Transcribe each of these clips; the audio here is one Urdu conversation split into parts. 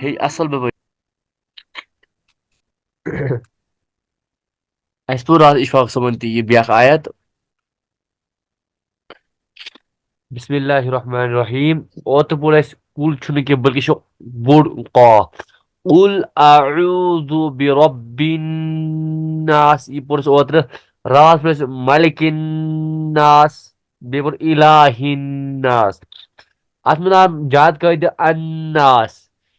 هي اصل ببين اسطورة اشفاق سمنتي بياخ آيات بسم الله الرحمن الرحيم اوتبولس قول شنو بلكشو بور قاف قل اعوذ برب الناس يبورس اوتر راس بلس ملك الناس بيبور اله الناس اسمنا جاد قاعدة الناس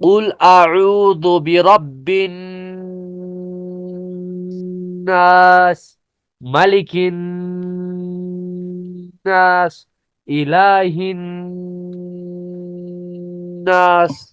قل أعوذ برب الناس ملك الناس إله الناس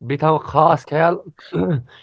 بیٚیہِ تھاو خاص خیال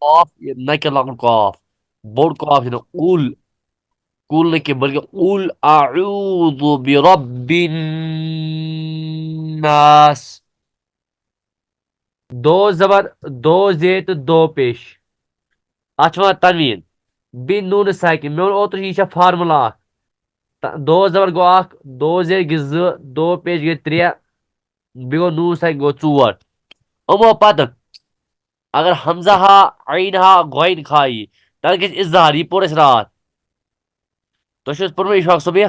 قاف نَکہِ لۄکُٹ قاف بوٚڑ قاف چھُنہٕ اوٗل کُل نہٕ کینٛہہ بلکہِ قُل أعوذ برب الناس دو زبر دو زے تہٕ دو پیش اتھ چھُ یِوان تنویٖن بیٚیہِ نوٗنہٕ ساکِن مےٚ ووٚن اوترٕ یہِ چھےٚ فارمولا اکھ دو زبر گوٚو اکھ دو زیر گٔے زٕ دو پیش گٔے ترٛےٚ بیٚیہِ گوٚو نوٗن ساکِن گوٚو ژور یِمو پتہٕ اگر حمزہ ہا عین ہا غۄین کھا یی تتھ گژھِ اظہار یہِ پوٚر اَسہِ راتھ تۄہہِ چھُ حظ پوٚرمُت اِشفاق صُبحیہ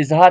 اظہار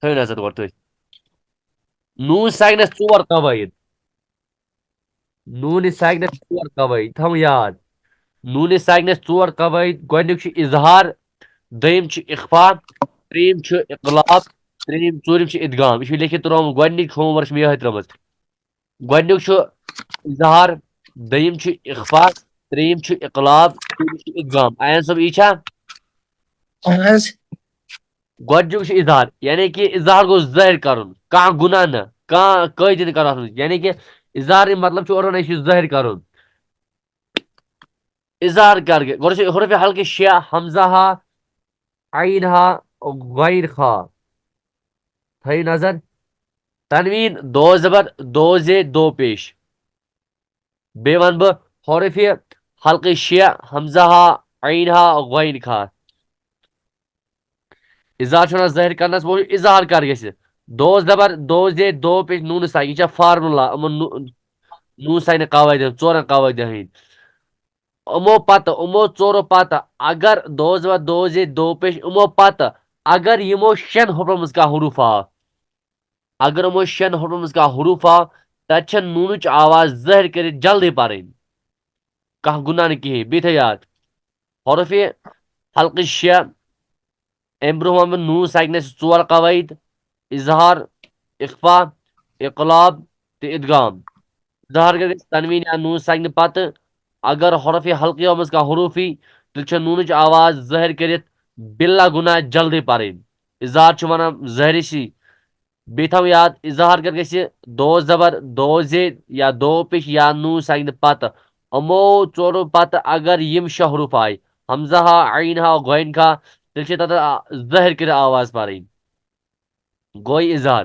تھٲیِو نظر گۄڈٕ تُہۍ نوٗن ساکنس ژور قوٲیِد نوٗنہِ ساکنس ژور قوٲیِد تھاوُن یاد نوٗنہِ ساکنس ژور قوٲیِد گۄڈنیُک چھُ اظہار دوٚیِم چھُ اخفا ترٛیٚیِم چھُ اقلاب ترٛیٚیِم ژوٗرِم چھُ ادغام یہِ چھُ لیکھِتھ ترٛوومُت گۄڈنِچ ہوم ؤرک چھِ مےٚ یِہٕے ترٲمٕژ گۄڈنیُک چھُ اظہار دوٚیِم چھُ اخفا ترٛیٚیِم چھُ اقلاب ژوٗرِم چھُ ادغام آیان صٲب یی چھا اہن گۄڈنیُک چھُ اظہار یعنی کہ اظہار گوٚو ظٲہِر کرُن کانٛہہ گُناہ نہٕ کانٛہہ قٲیدٕ نہٕ کرُن اتھ منٛز یعنی کہ اظہارٕے مطلب چھُ اورٕ یہِ چھُ ظٲہِر کرُن اظہار کر کے گۄڈٕ چھُ حروفِ حلقہٕ شےٚ حمزہ ہا عین ہا غیر خا تھٲیِو نظر تنویٖن دو زبر دو زے دو پیش بیٚیہِ ونہٕ بہٕ حروفِ حلقہٕ شےٚ حمزہ ہا عین ہا غین خا اظہار چھُ ونان ظٲہِر کرنس وۄنۍ اظہار کر گژھِ دو زبر دو زے دو پیش نوٗنہٕ سا یہِ چھےٚ فارمولا یِمن نوٗن ساینہِ قوٲیدن ژورن قوٲیدن ہٕنٛدۍ یِمو پتہٕ یِمو ژورو پتہٕ اگر دو زبر دو زے دو پیش یِمو پتہٕ اگر یِمو شٮ۪ن حروفن منٛز کانٛہہ حروٗف آو اگر یِمو شٮ۪ن حروفن منٛز کانٛہہ حروٗف آو تتہِ چھےٚ نوٗنٕچ آواز ظٲہِر کٔرِتھ جلدی پرٕنۍ کانٛہہ گُناہ نہٕ کِہیٖنۍ بیٚیہِ تھٲیِو یاد حروفِ حلقہٕ شےٚ امہِ برونٛہہ ونہٕ بہٕ نوٗن ساکنس ژور قوٲیِد اظہار اخفا اقلاب تہٕ ادغام اظہار گژھِ تنویٖن یا نوٗن ساکنہِ پتہٕ اگر حرفِ حلقیو منٛز کانٛہہ حروٗف یی تیٚلہِ چھےٚ نوٗنٕچ آواز ظٲہِر کٔرِتھ بِلا گُناہ جلدی پرٕنۍ اظہار چھُ ونان ظٲہرِشی بیٚیہِ تھاو یاد اظہار کر گژھِ دو زبر دو زے یا دو پیش یا نوٗن ساکنہِ پتہٕ یِمو ژورو پتہٕ اگر یِم شےٚ حروٗف آیہِ حمزہ ہا عین ہا غۄین کھا تیٚلہِ چھِ تتھ ظٲہِر کٔرِتھ آواز پرٕنۍ گوٚو یہِ اظہار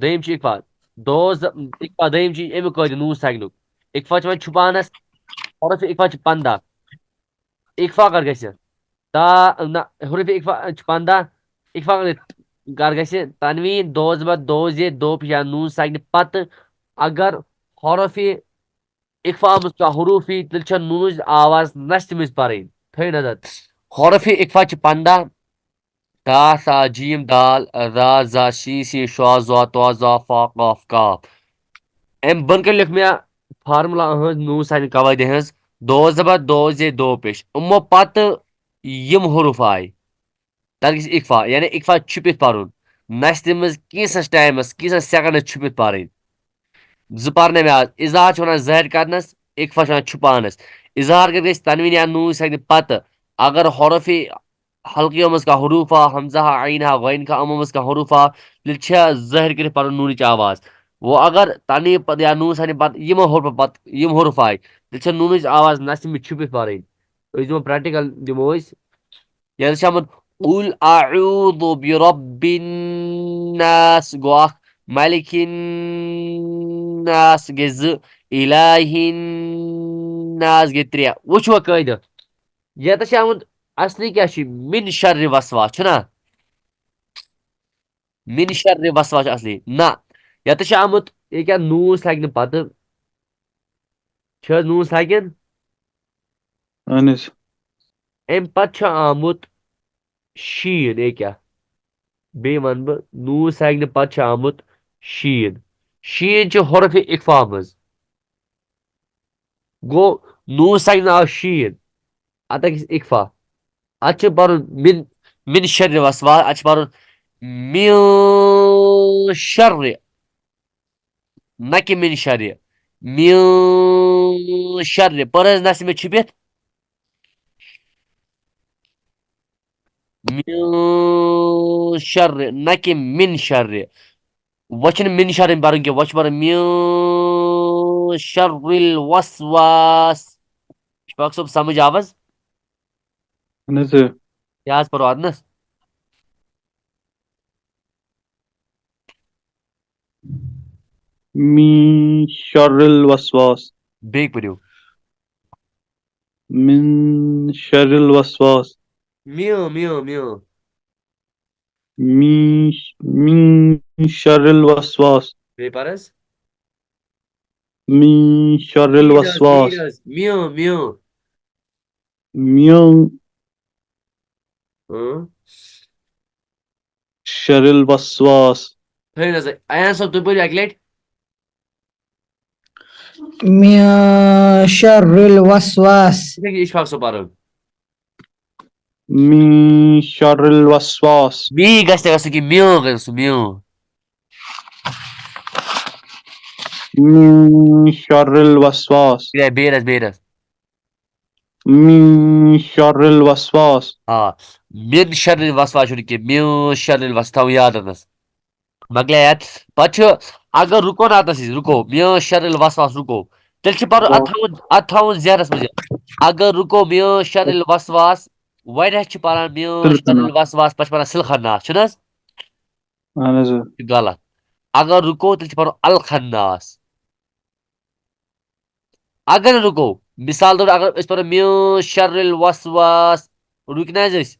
دوٚیِم چھُ اقفا اقفا دوٚیِم چھُ امیُک قٲیدٕ نوٗن ساکنُک اقفا چھُ وۄنۍ چھُپانس حرف اقفا چھُ 15 اقفا کر گژھِ تا نہ حروف اقفا چھُ 15 اقفا کر گژھِ تنویٖن دو زبر دو زے دو پیش یا نوٗن ساکنہِ پتہٕ اگر حرف اقفا منٛز کانٛہہ حروٗف یی تیٚلہِ چھےٚ نوٗنٕچ آواز نستہِ منٛز پرٕنۍ تھٲیِو نظر حرف اقفا چھِ 15 تا سا جیم دال را زا شی سی شوا زوا تو زا فا قاف کاف امہِ بۄن کَنۍ لیوٚکھ مےٚ فارمولا أہٕنٛز نوٗن سانہِ قوٲیدِ ہٕنٛز دو زبر دو زے دو پیش یِمو پتہٕ یِم حروٗف آیہِ تَتھ گژھِ اِکفا یعنی اِکفا چھُپِتھ پَرُن نَسہِ تٔمِس کینٛژھس ٹایمَس کینٛژھن سٮ۪کنڈَس چھُپِتھ پَرٕنۍ زٕ پَرنٲوۍ مےٚ آز اِظہار چھِ وَنان ظٲہِر کَرنَس اِکفا چھِ وَنان چھُپاونَس اِظہار کَتہِ گژھِ تنویٖن یا نوٗن سٮ۪کنہِ پَتہٕ اگر حرفِ حلقیو منٛز کانٛہہ حروٗف آ حمزہ ہا عین ہا غین کا یِمو منٛز کانٛہہ حروٗف آ تیٚلہِ چھےٚ ظٲہِر کٔرِتھ پَرُن نوٗنٕچ آواز وۄنۍ اگر تنویٖن پَتہٕ یا نوٗن سٮ۪کنہِ پَتہٕ یِمو حروٗفو پَتہٕ یِم حروٗف آے تیٚلہِ چھےٚ نوٗنٕچ آواز نَسہِ تٔمِس چھُپِتھ پَرٕنۍ أسۍ دِمو پرٛٮ۪کٹِکَل دِمو أسۍ ییٚتہِ چھِ آمُت قُل اعوذ برب الناس گوٚو اکھ ملکِ الناس گٔے زٕ الٰہِ الناس گٔے ترٛےٚ وٕچھوا قٲیدٕ ییٚتٮ۪تھ چھِ آمُت اصلی کیٛاہ چھُ مِن شرِ وسواس چھُنا مِن شرِ وسواس چھُ اصلی نہ ییٚتٮ۪تھ چھُ آمُت ییٚکیٛاہ نوٗن سٮ۪کنہِ پَتہٕ چھِ حظ نوٗن سٮ۪کِن اہن حظ اَمہِ پَتہٕ چھُ آمُت شیٖن ییٚکیٛاہ بیٚیہِ وَنہٕ بہٕ نوٗن سٮ۪کنہِ پَتہٕ چھُ آمُت شیٖن شیٖن چھُ حرفِ اِکفا منٛز گوٚو نوٗن سٮ۪کنہِ آو شیٖن اَتھ گژھِ اِکفا اَتھ چھُ پَرُن مِن شرِ وسواس اَتھ چھُ پَرُن میون شرِ نہ کہِ مِن شرِ میون شرِ پٔر حظ نَسہِ مےٚ چھُپِتھ میون شرِ نہ کہِ مِن شرِ وۄنۍ چھُنہٕ مِن شرٕنۍ پَرُن کینٛہہ وۄنۍ چھُ پَرُن میون شرِل وسواس اِشفاق صٲب سمجھ آوز اہن حظ کیٛاہ حظ پَرو اَدنَس من شر الوسواس بیٚیہِ پٔرِو من شر الوسواس میون میون میون من شر الوسواس بیٚیہِ پَر حظ من شر الوسواس میون میون من شر الوسواس تھٲیِو حظ ایان صٲب تُہۍ پٔرِو اَکہِ لَٹہِ من شر الوسواس یِتھَے کٔنۍ اِشفاق صٲب پَرُن من شر الوسواس می گژھِ نہٕ گژھُن کہِ میون گژھِ گژھُن میون من شر الوسواس بیٚیہِ حظ بیٚیہِ حظ من شر الوسواس آ مِن شرِل وسواس چھُنہٕ کینٛہہ میون شرِل وس تھاوُن یاد اَتنَس مۄکلیٛا یاد پَتہٕ چھُ اگر رُکو نہٕ اَتنَس رُکو میون شرِل وسواس رُکو تیٚلہِ چھُ پَرُن اَتھ تھاوُن ذہنَس منٛز یہِ اگر رُکو میون شرِل وسواس واریاہ چھِ پَران میون شرِل وسواس پَتہٕ چھِ پَران سِلخناس چھُنہٕ حظ اہن حظ یہِ چھُ غلط اگر رُکو تیٚلہِ چھُ پَرُن الخناس اگر نہٕ رُکو مِثال طور اگر أسۍ پَرو میون شرِل وسواس رُکہِ نہٕ حظ أسۍ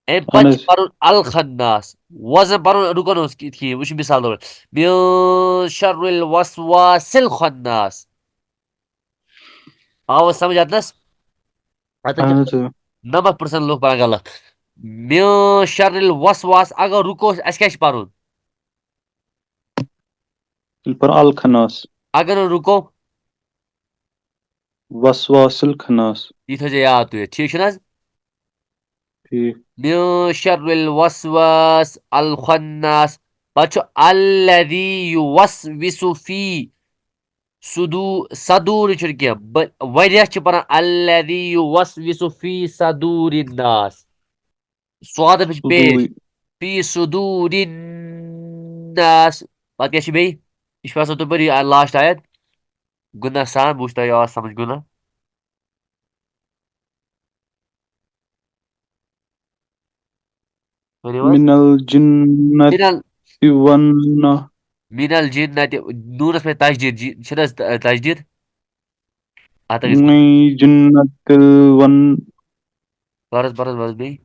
اَمہِ اہن پَتہٕ حظ چھُ پَرُن الخناس وۄنۍ زَن پَرُن رُکو نہٕ کِہیٖنۍ وٕچھ مِثال طور میون شرِل وسواسِل خناس آو حظ سمجھ اَتنَس اَتٮ۪تھ اہن چھِ حظ 90% لُکھ پَران غلط میون شرِل وسواس اگر رُکو اَسہِ کیٛاہ چھُ پَرُن پر الخناس اگر نہٕ رُکو وسواس الخناس یہِ تھٲیزیو یاد تُہۍ ٹھیٖک چھُنہٕ حظ ٹھیٖک میون شرِل وسواس الخناس پَتہٕ چھُ الذی یُوَسوِسُ فی صدوٗرِ چھُنہٕ کینٛہہ واریاہ چھِ پَران الذی یُوَسوِسُ فی صدوٗرِ الناس صادٕ چھِ پیش صدوٗرِ فی صدوٗرِ الناس پَتہٕ کیٛاہ چھِ بیٚیہِ اِشفاق صٲب تُہۍ پٔرِو لاسٹ آیت گُناہ سان بہٕ وٕچھِ تۄہہِ آو سمجھ گُناہ ؤنِو حظ من الجنة والناس مِن الجِنَّتِ نوٗنَس پٮ۪ٹھ تجدیٖد چھِنہٕ حظ تجدیٖد اَتھ گژھِ من جنة برس بیٚیہِ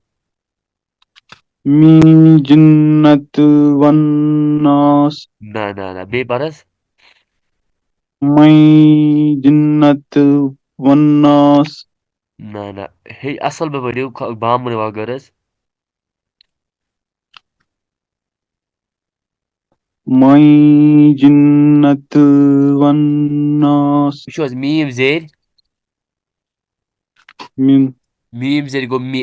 من جنة والناس نہ بیٚیہِ پَر حظ من جنة والناس نہ ہے اَصٕل پٲٹھۍ پٔرِو بامبرٕ وغٲر حظ من جنة والناس وٕچھو حظ میٖم زیٖر من میٖم زیٖر گوٚو مِ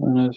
اہن حظ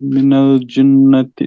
من الجنة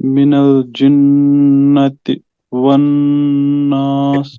من الجنة والناس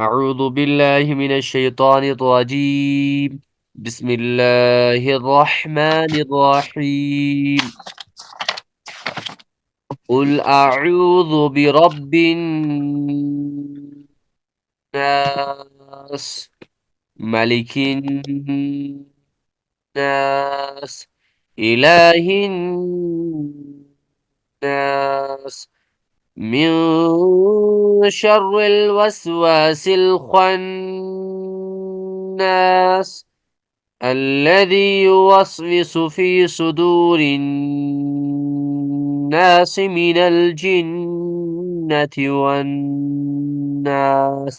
أعوذ بالله من الشيطان الرجيم. بسم الله الرحمن الرحيم. قل أعوذ برب الناس، ملك الناس، إله الناس، من شر الوسواس الخناس، الذي يوسوس في صدور الناس من الجنة والناس.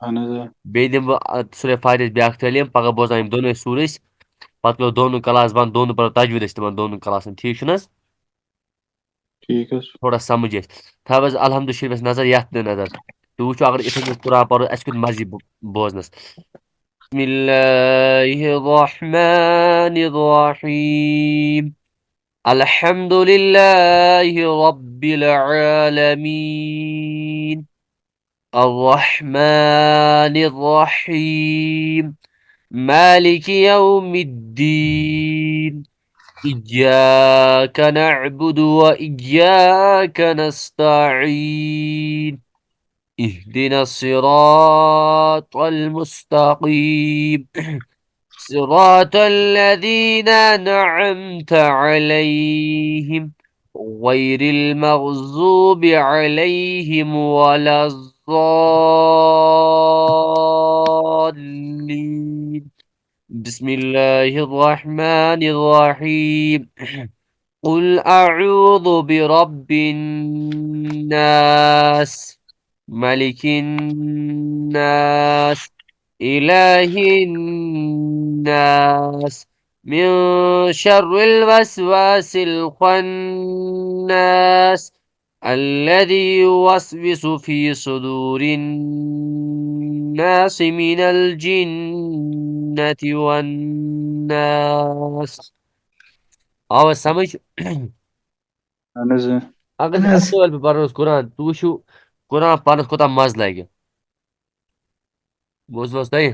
اہن حظ بیٚیہِ دِمہٕ بہٕ سورہ فاتحٕچ بیٛاکھ تعلیٖم پگاہ بوزناوِ یِم دۄنوَے سوٗرٕ أسۍ پتہٕ کرو دۄنوَے کلاس بنٛد دۄنوَے پرو تجویٖد أسۍ تِمن دۄنوَے کلاسن ٹھیٖک چھُنہٕ حظ ٹھیٖک حظ چھُ تھوڑا سمجھ اَسہِ تھاو حظ الحمدُ شریٖفس نظر یتھ تہِ نظر تُہۍ وٕچھو اگر یِتھٕے کٔنۍ قرآن پرو اَسہِ کیُتھ مزٕ یی بوزنس بسم الله الرحمن الرحيم. الحمد لله رب العالمين. الرحمن الرحيم. مالك يوم الدين. إياك نعبد وإياك نستعين. اهدنا الصراط المستقيم. صراط الذين أنعمت عليهم غير المغضوب عليهم ولا الضالين. بسم الله الرحمن الرحيم. قل أعوذ برب الناس، ملك الناس، إله الناس، من شر الوسواس الخناس، الذي يوسوس في صدور الناس من الجنة والناس. آواز سمجھ؟ اہن حظ اگر اہن أسۍ حظ اصل پٲٹھۍ پرنوس قرآن تُہۍ وٕچھِو قرآن پرنس کوٗتاہ مزٕ لگہِ بوٗزنو حظ تۄہہِ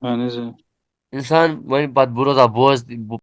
اہن حظ اِنسان وۄنۍ پتہٕ بہٕ روزان